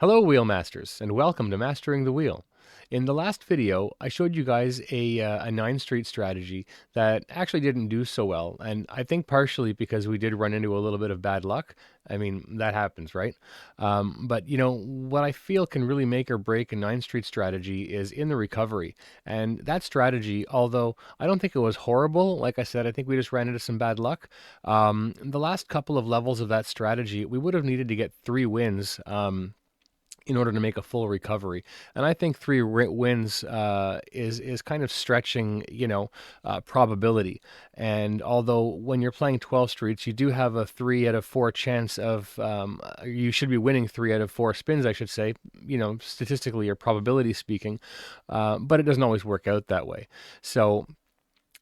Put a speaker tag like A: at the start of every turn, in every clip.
A: Hello Wheelmasters, and welcome to Mastering the Wheel. In the last video, I showed you guys a 9 street strategy that actually didn't do so well, and I think partially because we did run into a little bit of bad luck. I mean, that happens, right? But what I feel can really make or break a 9 street strategy is in the recovery. And that strategy, although I don't think it was horrible, like I said, I think we just ran into some bad luck. The last couple of levels of that strategy, we would have needed to get 3 wins. In order to make a full recovery. And I think wins is kind of stretching, probability. And although when you're playing 12 streets, you do have a 3 out of 4 chance of you should be winning 3 out of 4 spins, I should say, statistically or probability speaking, but it doesn't always work out that way. So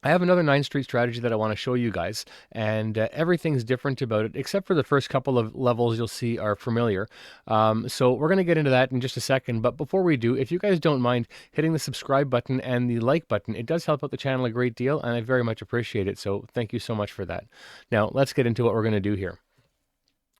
A: I have another 9 street strategy that I want to show you guys, and everything's different about it, except for the first couple of levels you'll see are familiar. So we're going to get into that in just a second, but before we do, if you guys don't mind hitting the subscribe button and the like button, it does help out the channel a great deal, and I very much appreciate it, so thank you so much for that. Now, let's get into what we're going to do here.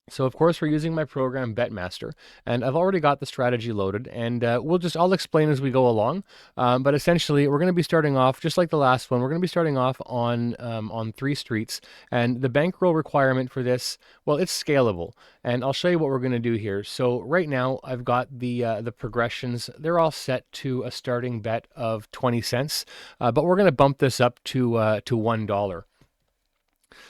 A: So of course we're using my program BetMaster, and I've already got the strategy loaded, and I'll explain as we go along. But essentially, we're going to be starting off just like the last one. We're going to be starting off on 3 streets, and the bankroll requirement for this, well, it's scalable, and I'll show you what we're going to do here. So right now, I've got the progressions. They're all set to a starting bet of 20 cents, but we're going to bump this up to $1.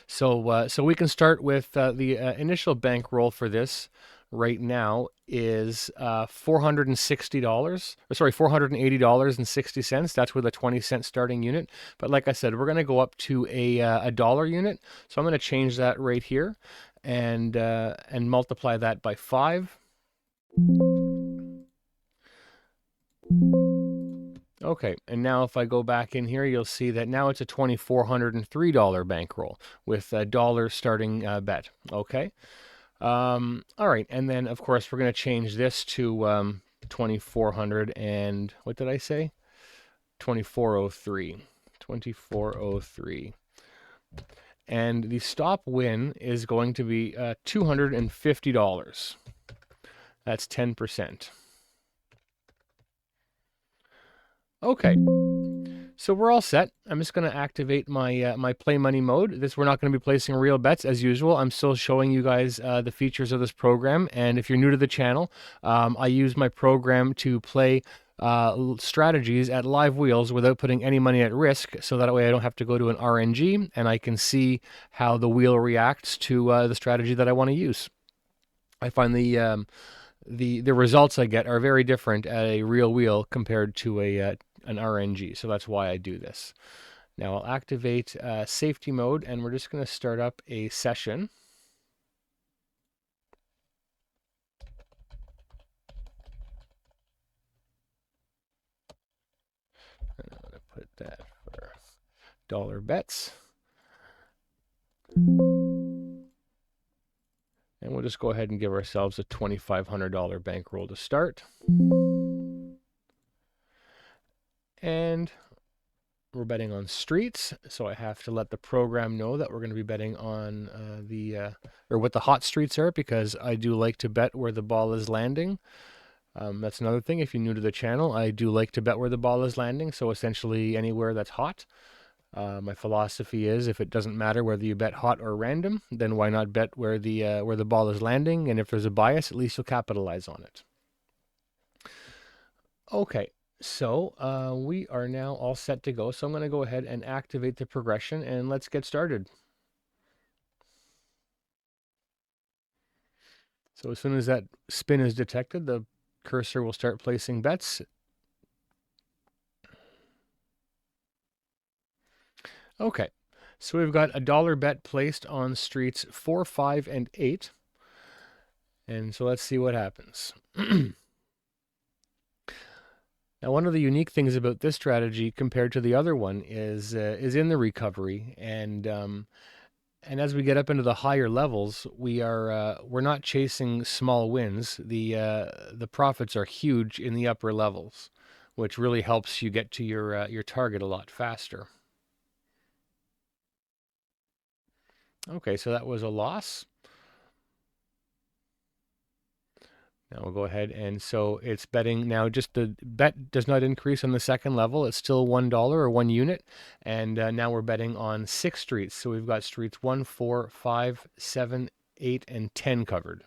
A: So we can start with the initial bankroll for this right now is $460, or sorry, $480.60. That's with a 20-cent starting unit. But like I said, we're going to go up to a dollar unit. So I'm going to change that right here and multiply that by 5. Okay, and now if I go back in here, you'll see that now it's a $2,403 bankroll with a dollar starting bet. Okay. All right, and then of course we're going to change this to 2,400 and what did I say? 2,403. 2,403. And the stop win is going to be $250. That's 10%. Okay. So we're all set. I'm just going to activate my play money mode. We're not going to be placing real bets as usual. I'm still showing you guys the features of this program. And if you're new to the channel, I use my program to play strategies at live wheels without putting any money at risk. So that way I don't have to go to an RNG and I can see how the wheel reacts to the strategy that I want to use. I find the results I get are very different at a real wheel compared to an RNG. So that's why I do this. Now I'll activate safety mode, and we're just going to start up a session. And I'm going to put that for dollar bets. And we'll just go ahead and give ourselves a $2,500 bankroll to start. And we're betting on streets, so I have to let the program know that we're going to be betting on or what the hot streets are, because I do like to bet where the ball is landing. That's another thing. If you're new to the channel, I do like to bet where the ball is landing, so essentially anywhere that's hot. My philosophy is if it doesn't matter whether you bet hot or random, then why not bet where the ball is landing, and if there's a bias, at least you'll capitalize on it. Okay. So we are now all set to go. So I'm going to go ahead and activate the progression, and let's get started. So as soon as that spin is detected, the cursor will start placing bets. Okay, so we've got a dollar bet placed on streets 4, 5, and 8. And so let's see what happens. Now, one of the unique things about this strategy compared to the other one is in the recovery, and as we get up into the higher levels, we're not chasing small wins. The profits are huge in the upper levels, which really helps you get to your target a lot faster. Okay, so that was a loss. Now we'll go ahead, and so it's betting now. Just the bet does not increase on the second level. It's still $1 or 1 unit, and now we're betting on 6 streets. So we've got streets 1, 4, 5, 7, 8, and 10 covered.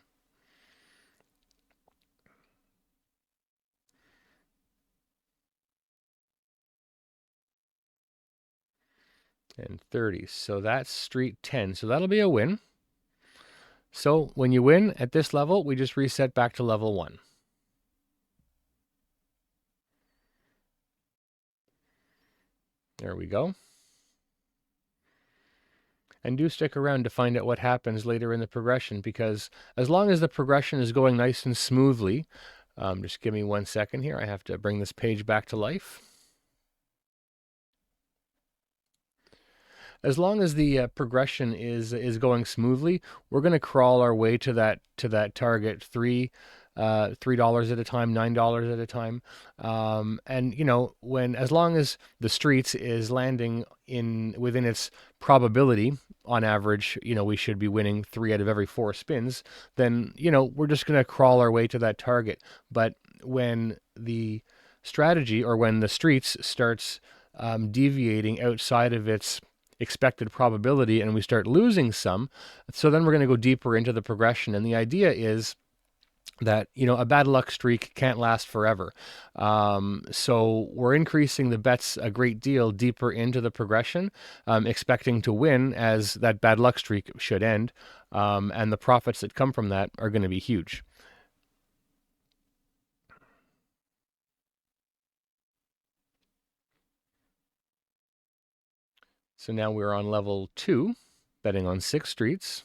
A: And 30. So that's street 10. So that'll be a win. So when you win at this level, we just reset back to level 1. There we go. And do stick around to find out what happens later in the progression, because as long as the progression is going nice and smoothly, just give me 1 second here. I have to bring this page back to life. As long as the progression is going smoothly, we're going to crawl our way to that target $3 at a time, $9 at a time, and as long as the streets is landing within its probability, on average, we should be winning 3 out of every 4 spins. Then we're just going to crawl our way to that target. But when the strategy, or when the streets starts deviating outside of its expected probability and we start losing some, so then we're going to go deeper into the progression. And the idea is that a bad luck streak can't last forever. So we're increasing the bets a great deal deeper into the progression, expecting to win as that bad luck streak should end, and the profits that come from that are going to be huge. So now we're on level 2, betting on 6 streets.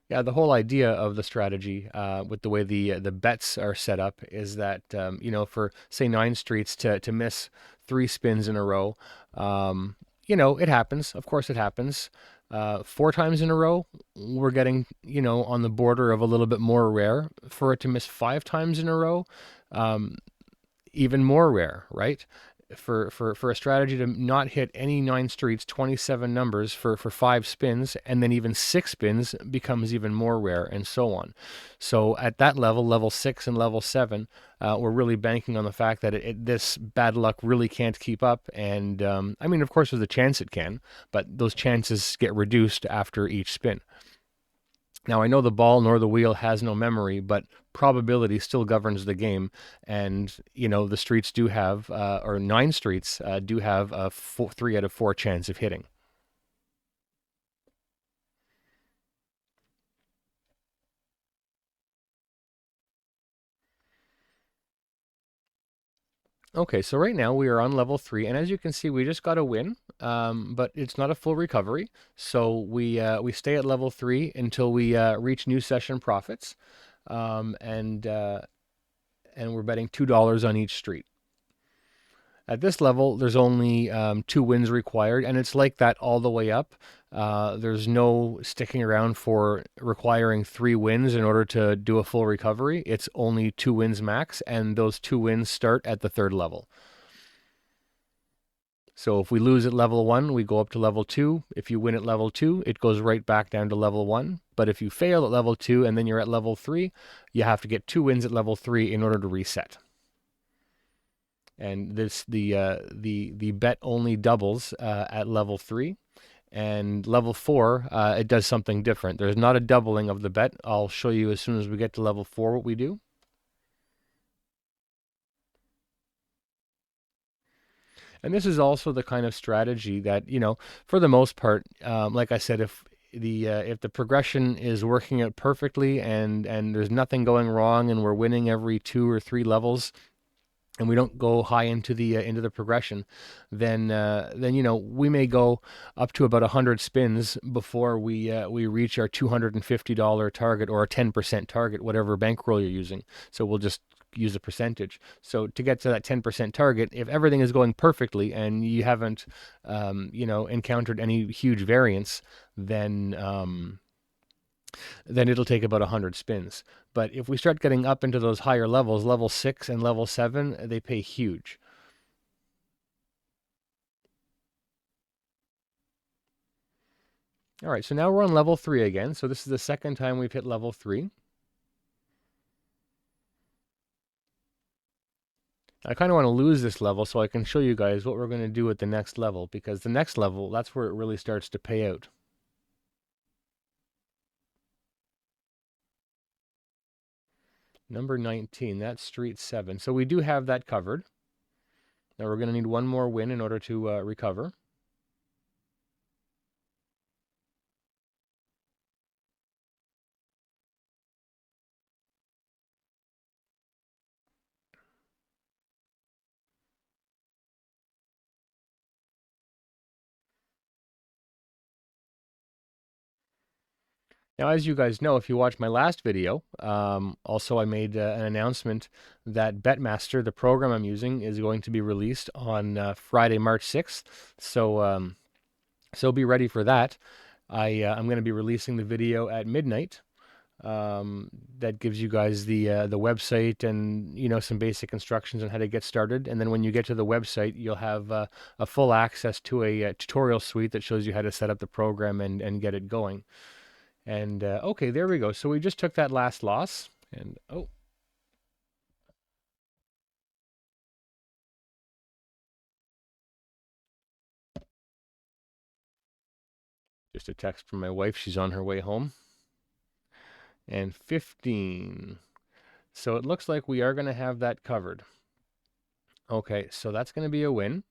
A: Yeah, the whole idea of the strategy, with the way the bets are set up, is that for say 9 streets to miss 3 spins in a row, it happens. Of course, it happens. 4 times in a row, we're getting on the border of a little bit more rare. For it to miss 5 times in a row, even more rare, right? For a strategy to not hit any 9 streets, 27 numbers for 5 spins, and then even 6 spins becomes even more rare, and so on. So at that level, level 6 and level 7, we're really banking on the fact that this bad luck really can't keep up. And of course, there's a chance it can, but those chances get reduced after each spin. Now, I know the ball nor the wheel has no memory, but probability still governs the game. And, the streets do have, or 9 streets do have a 3 out of 4 chance of hitting. Okay, so right now we are on level 3, and as you can see, we just got a win, but it's not a full recovery. So we stay at level 3 until we reach new session profits, and we're betting $2 on each street. At this level, there's only 2 wins required, and it's like that all the way up. There's no sticking around for requiring 3 wins in order to do a full recovery. It's only 2 wins max, and those 2 wins start at the 3rd level. So if we lose at level 1, we go up to level 2. If you win at level 2, it goes right back down to level 1. But if you fail at level 2 and then you're at level 3, you have to get 2 wins at level 3 in order to reset. And the bet only doubles at level 3, and level 4 it does something different. There's not a doubling of the bet. I'll show you as soon as we get to level 4 what we do. And this is also the kind of strategy that, for the most part, like I said, if the progression is working out perfectly and there's nothing going wrong and we're winning every 2 or 3 levels, and we don't go high into the progression, then we may go up to about 100 spins before we reach our $250 target, or a 10% target, whatever bankroll you're using. So we'll just use a percentage. So to get to that 10% target, if everything is going perfectly and you haven't encountered any huge variance, then it'll take about 100 spins. But if we start getting up into those higher levels, level 6 and level 7, they pay huge. All right, so now we're on level 3 again. So this is the second time we've hit level 3. I kind of want to lose this level so I can show you guys what we're going to do at the next level, because the next level, that's where it really starts to pay out. Number 19, that's street 7. So we do have that covered. Now we're going to need one more win in order to recover. Now, as you guys know, if you watched my last video, also I made an announcement that Betmaster, the program I'm using, is going to be released on Friday, March 6th. So be ready for that. I'm going to be releasing the video at midnight. That gives you guys the website and some basic instructions on how to get started. And then when you get to the website, you'll have a full access to a tutorial suite that shows you how to set up the program and get it going. And okay, there we go. So we just took that last loss, and oh, just a text from my wife. She's on her way home. And 15. So it looks like we are going to have that covered. Okay, so that's going to be a win.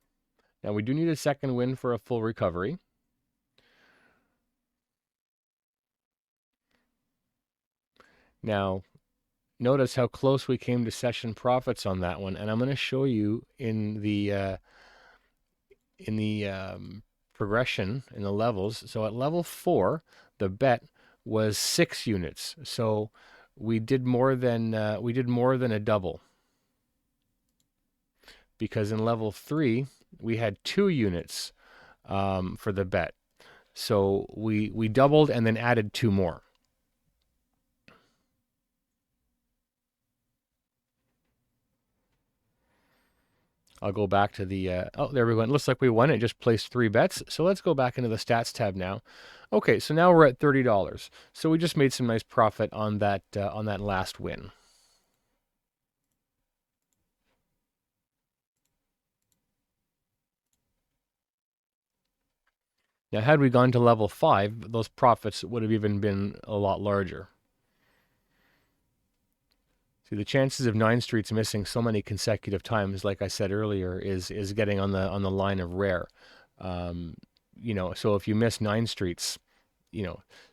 A: Now we do need a second win for a full recovery. Now, notice how close we came to session profits on that one, and I'm going to show you in the progression in the levels. So at level 4, the bet was 6 units. So we did more than a double, because in level 3 we had 2 units for the bet. So we doubled and then added 2 more. I'll go back to the, oh, there we went. Looks like we won. It just placed 3 bets. So let's go back into the stats tab now. Okay, so now we're at $30. So we just made some nice profit on that last win. Now, had we gone to level 5, those profits would have even been a lot larger. See, the chances of 9 streets missing so many consecutive times, like I said earlier, is getting on the line of rare. So if you miss 9 streets,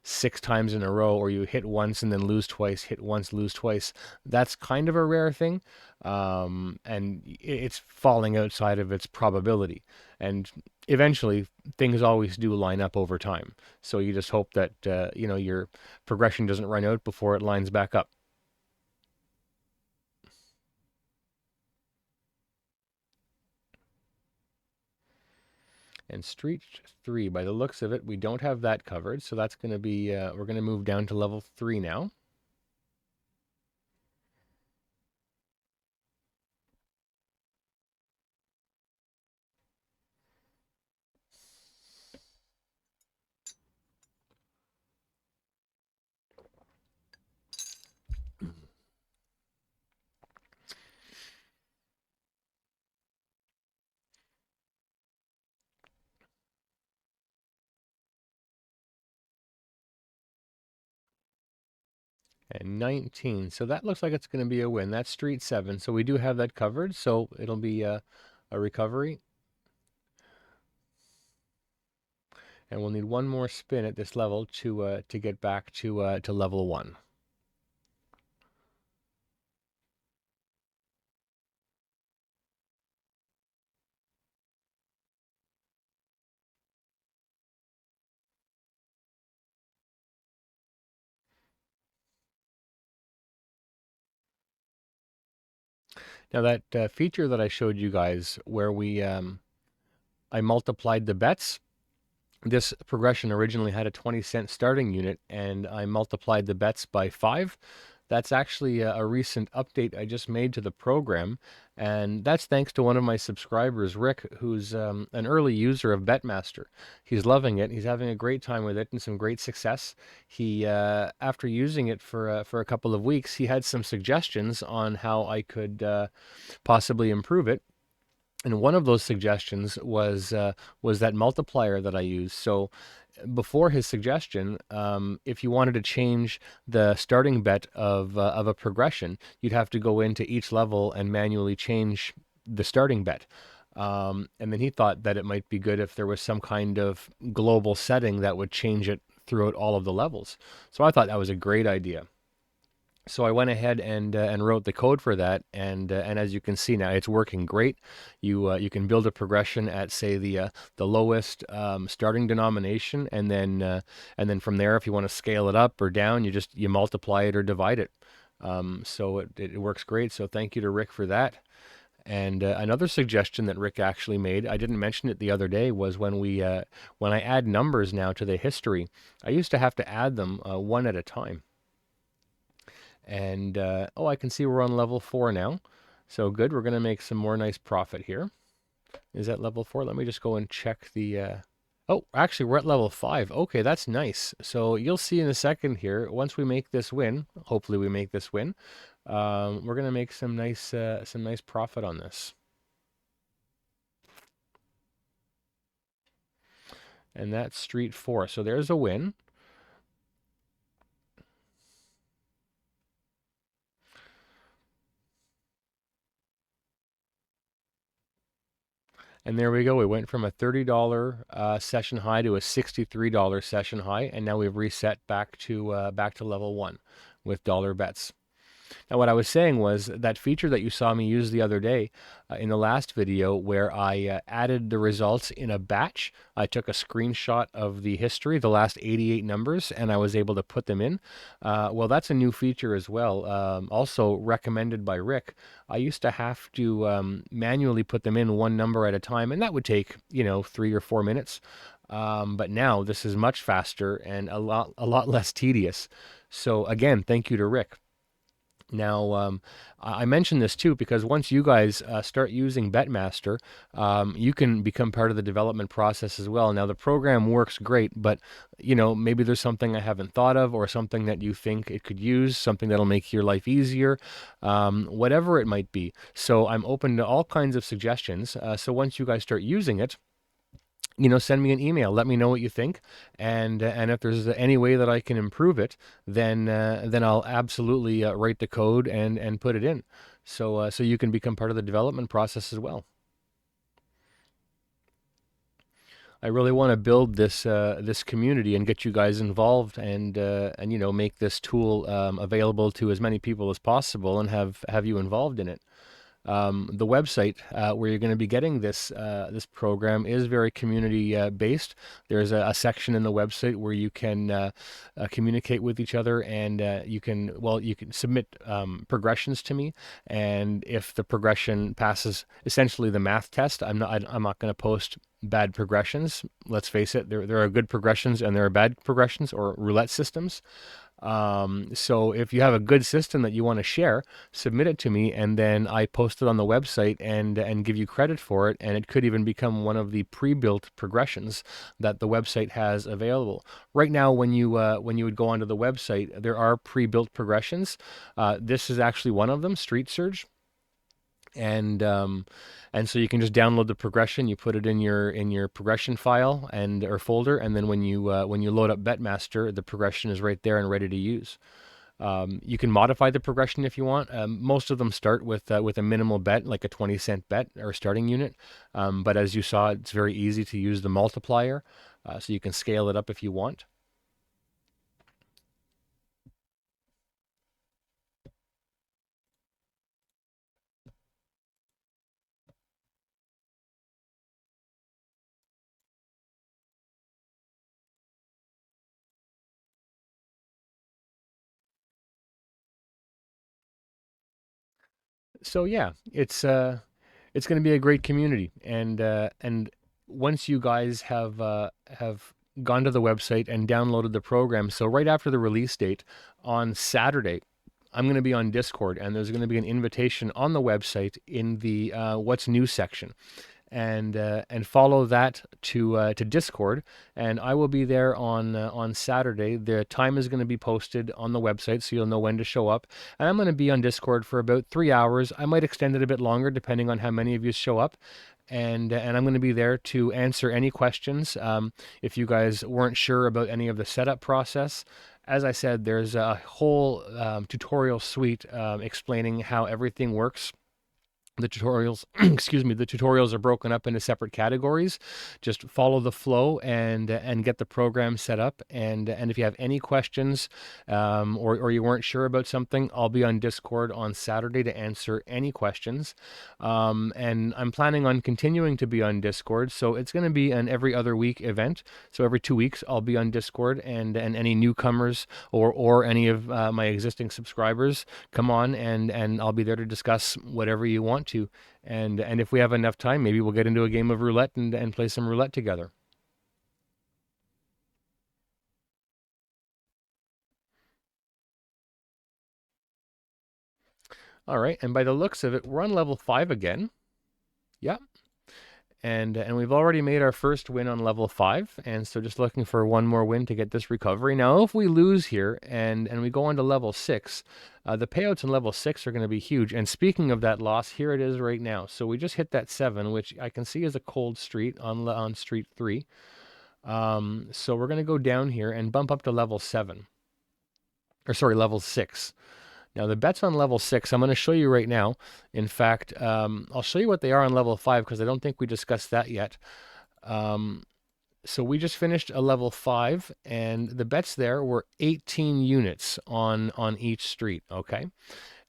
A: 6 times in a row, or you hit once and then lose twice, hit once, lose twice, that's kind of a rare thing. And it's falling outside of its probability. And eventually, things always do line up over time. So you just hope that, your progression doesn't run out before it lines back up. And street 3, by the looks of it, we don't have that covered. So that's going to be, we're going to move down to level 3 now. And 19. So that looks like it's going to be a win. That's street 7. So we do have that covered. So it'll be a recovery. And we'll need one more spin at this level to get back to level 1. Now that feature that I showed you guys where I multiplied the bets, this progression originally had a 20-cent starting unit, and I multiplied the bets by 5. That's actually a recent update I just made to the program, and that's thanks to one of my subscribers, Rick, who's an early user of Betmaster. He's loving it. He's having a great time with it and some great success. He, after using it for a couple of weeks, he had some suggestions on how I could possibly improve it. And one of those suggestions was that multiplier that I use. So before his suggestion, if you wanted to change the starting bet of a progression, you'd have to go into each level and manually change the starting bet. And then he thought that it might be good if there was some kind of global setting that would change it throughout all of the levels. So I thought that was a great idea. So I went ahead and wrote the code for that, and as you can see now, it's working great. You can build a progression at, say, the lowest starting denomination, and then from there, if you want to scale it up or down, you multiply it or divide it. So it works great. So thank you to Rick for that. And another suggestion that Rick actually made, I didn't mention it the other day, was when I add numbers now to the history, I used to have to add them one at a time. And oh, I can see we're on level 4 now. So good, we're going to make some more nice profit here. Is that level 4? Let me just go and check the... Oh, actually, we're at level 5. Okay, that's nice. So you'll see in a second here, once we make this win, hopefully we make this win, we're going to make some nice profit on this. And that's Street 4. So there's a win. And there we go. We went from a $30 session high to a $63 session high, and now we've reset back to level 1 with dollar bets. Now, what I was saying was that feature that you saw me use the other day in the last video where I added the results in a batch. I took a screenshot of the history, the last 88 numbers, and I was able to put them in. Well, that's a new feature as well, also recommended by Rick. I used to have to manually put them in one number at a time, and that would take, 3 or 4 minutes. But now this is much faster and a lot less tedious. So again, thank you to Rick. Now, I mentioned this too because once you guys start using Betmaster, you can become part of the development process as well. Now, the program works great, but maybe there's something I haven't thought of, or something that you think it could use, something that'll make your life easier, whatever it might be. So I'm open to all kinds of suggestions. So once you guys start using it, send me an email. Let me know what you think, and if there's any way that I can improve it, then I'll absolutely write the code and put it in, so you can become part of the development process as well. I really want to build this community and get you guys involved, and make this tool available to as many people as possible, and have you involved in it. The website where you're going to be getting this program is very community based. There's a section in the website where you can communicate with each other, and you can submit progressions to me. And if the progression passes essentially the math test, I'm not going to post bad progressions. Let's face it, there are good progressions and there are bad progressions, or roulette systems. So if you have a good system that you want to share, submit it to me, and then I post it on the website and give you credit for it. And it could even become one of the pre-built progressions that the website has available. Right now, when you would go onto the website, there are pre-built progressions. This is actually one of them, Street Surge. And so you can just download the progression, you put it in your progression file or folder, and then when you load up Betmaster, the progression is right there and ready to use. You can modify the progression if you want. Most of them start with a minimal bet, like a 20-cent bet or starting unit. But as you saw, it's very easy to use the multiplier, so you can scale it up if you want. So yeah, it's going to be a great community, and once you guys have gone to the website and downloaded the program, so right after the release date on Saturday, I'm going to be on Discord, and there's going to be an invitation on the website in the What's New section. And follow that to Discord, and I will be there on Saturday. The time is going to be posted on the website, so you'll know when to show up. And I'm going to be on Discord for about 3 hours. I might extend it a bit longer, depending on how many of you show up. And I'm going to be there to answer any questions. If you guys weren't sure about any of the setup process, as I said, there's a whole tutorial suite explaining how everything works. The tutorials, excuse me, the tutorials are broken up into separate categories. Just follow the flow and get the program set up. And if you have any questions or you weren't sure about something, I'll be on Discord on Saturday to answer any questions. And I'm planning on continuing to be on Discord, so it's going to be an every other week event. So every 2 weeks I'll be on Discord, and any newcomers or any of my existing subscribers, come on, and I'll be there to discuss whatever you want to. And if we have enough time, maybe we'll get into a game of roulette and play some roulette together. All right, and by the looks of it, we're on level 5 again. Yeah. And we've already made our first win on level 5, and so just looking for one more win to get this recovery. Now, if we lose here and we go on to level 6, the payouts in level 6 are going to be huge. And speaking of that loss, here it is right now. So we just hit that 7, which I can see is a cold street on street 3. So we're going to go down here and bump up to level 7. Or sorry, level 6. Now, the bets on level 6, I'm going to show you right now. In fact, I'll show you what they are on level 5, because I don't think we discussed that yet. So we just finished a level 5, and the bets there were 18 units on each street, okay?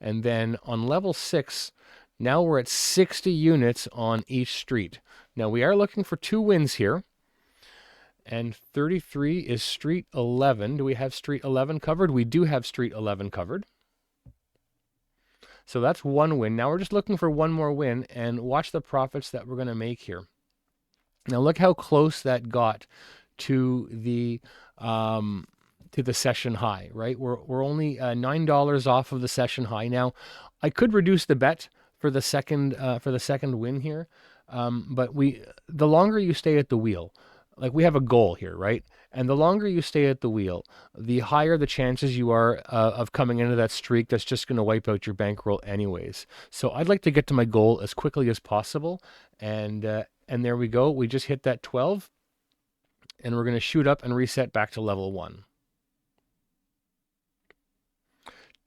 A: And then on level 6, now we're at 60 units on each street. Now, we are looking for 2 wins here. And 33 is street 11. Do we have street 11 covered? We do have street 11 covered. So that's 1 win. Now we're just looking for 1 more win, and watch the profits that we're going to make here. Now look how close that got to the session high, right? We're only $9 off of the session high. Now I could reduce the bet for the second win here, but the longer you stay at the wheel, like we have a goal here, right? And the longer you stay at the wheel, the higher the chances you are of coming into that streak that's just going to wipe out your bankroll anyways. So I'd like to get to my goal as quickly as possible. And there we go. We just hit that 12. And we're going to shoot up and reset back to level 1.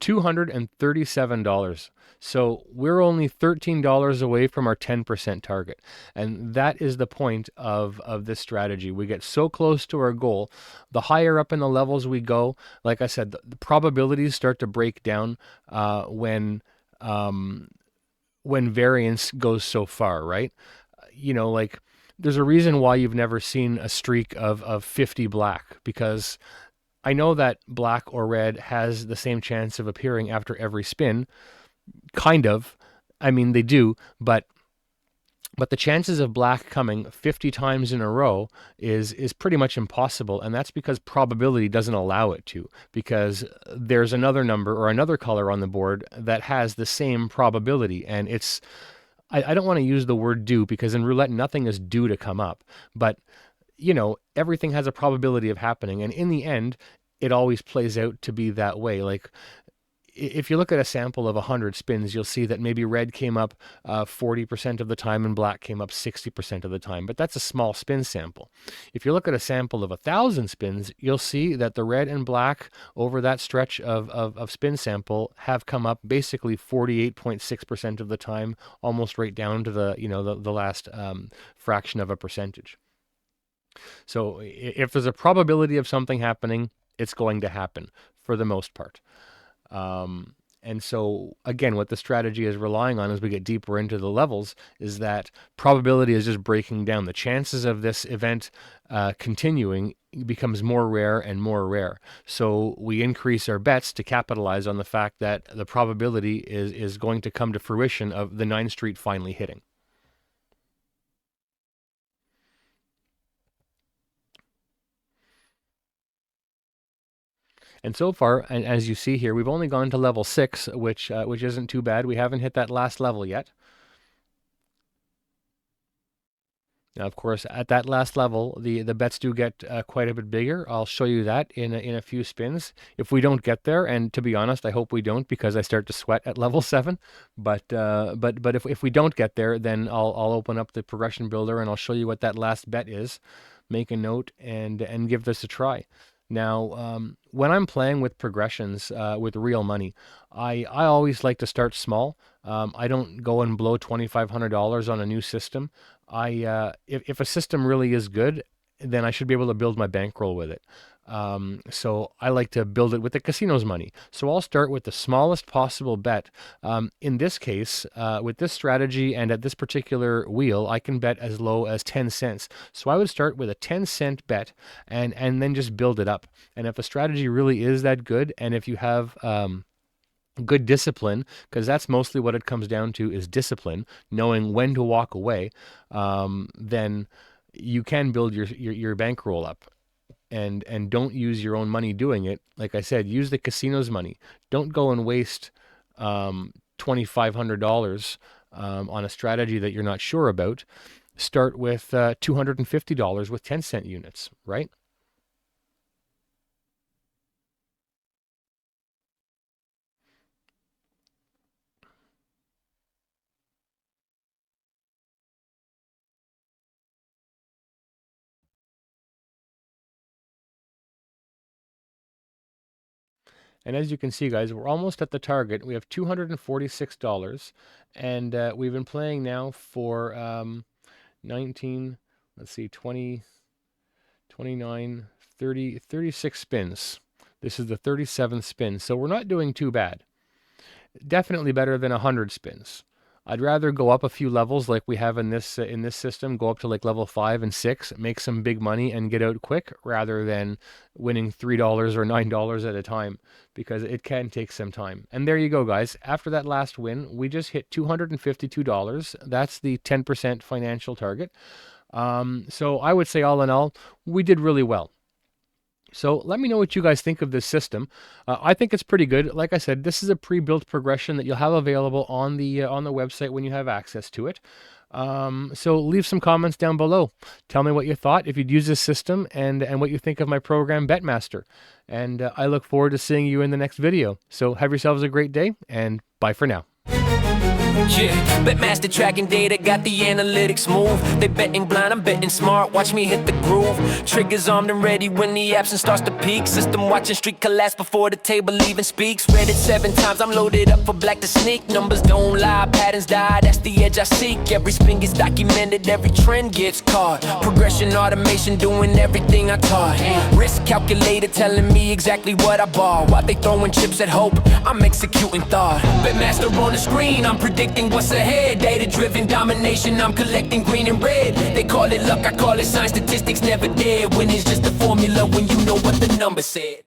A: $237. So we're only $13 away from our 10% target. And that is the point of this strategy. We get so close to our goal. The higher up in the levels we go, like I said, the probabilities start to break down when variance goes so far, right? You know, like there's a reason why you've never seen a streak of 50 black, because I know that black or red has the same chance of appearing after every spin. Kind of. I mean, they do, but the chances of black coming 50 times in a row is pretty much impossible, and that's because probability doesn't allow it to, because there's another number or another color on the board that has the same probability, and it's I don't want to use the word due, because in roulette nothing is due to come up, but you know, everything has a probability of happening, and in the end it always plays out to be that way. Like if you look at a sample of 100 spins, you'll see that maybe red came up 40% of the time and black came up 60% of the time, but that's a small spin sample. If you look at a sample of 1,000 spins, you'll see that the red and black over that stretch of spin sample have come up basically 48.6% of the time, almost right down to the last fraction of a percentage. So if there's a probability of something happening, it's going to happen for the most part. And so, again, what the strategy is relying on as we get deeper into the levels is that probability is just breaking down. The chances of this event continuing becomes more rare and more rare. So we increase our bets to capitalize on the fact that the probability is going to come to fruition of the 9th Street finally hitting. And so far, and as you see here, we've only gone to level 6, which isn't too bad. We haven't hit that last level yet. Now, of course, at that last level, the bets do get quite a bit bigger. I'll show you that in a few spins. If we don't get there, and to be honest, I hope we don't, because I start to sweat at level 7. But if we don't get there, then I'll open up the progression builder and I'll show you what that last bet is. Make a note and give this a try. Now, when I'm playing with progressions with real money, I always like to start small. I don't go and blow $2,500 on a new system. If a system really is good, then I should be able to build my bankroll with it. So I like to build it with the casino's money. So I'll start with the smallest possible bet. In this case, with this strategy and at this particular wheel, I can bet as low as 10 cents. So I would start with a 10-cent bet and then just build it up. And if a strategy really is that good, and if you have good discipline, because that's mostly what it comes down to, is discipline, knowing when to walk away, then you can build your bankroll up. And don't use your own money doing it. Like I said, use the casino's money. Don't go and waste $2,500 on a strategy that you're not sure about. Start with $250 with 10-cent units, right? And as you can see, guys, we're almost at the target. We have $246, and we've been playing now for 19, let's see, 20, 29, 30, 36 spins. This is the 37th spin, so we're not doing too bad. Definitely better than 100 spins. I'd rather go up a few levels like we have in this system, go up to like level 5 and 6, make some big money and get out quick, rather than winning $3 or $9 at a time, because it can take some time. And there you go, guys. After that last win, we just hit $252. That's the 10% financial target. So I would say all in all, we did really well. So let me know what you guys think of this system. I think it's pretty good. Like I said, this is a pre-built progression that you'll have available on the website when you have access to it. So leave some comments down below. Tell me what you thought, if you'd use this system, and what you think of my program Betmaster. And I look forward to seeing you in the next video. So have yourselves a great day, and bye for now.
B: Yeah, Betmaster tracking data, got the analytics move. They betting blind, I'm betting smart, watch me hit the groove. Triggers armed and ready when the action starts to peak. System watching street collapse before the table even speaks. Read it 7 times, I'm loaded up for black to sneak. Numbers don't lie, patterns die, that's the edge I seek. Every spin gets documented, every trend gets caught. Progression, automation, doing everything I taught. Risk calculator telling me exactly what I bought. While they throwing chips at hope, I'm executing thought. Betmaster on the screen, I'm predicting what's ahead. Data-driven domination, I'm collecting green and red. They call it luck, I call it science. Statistics never dead. Winning's just a formula when you know what the number said.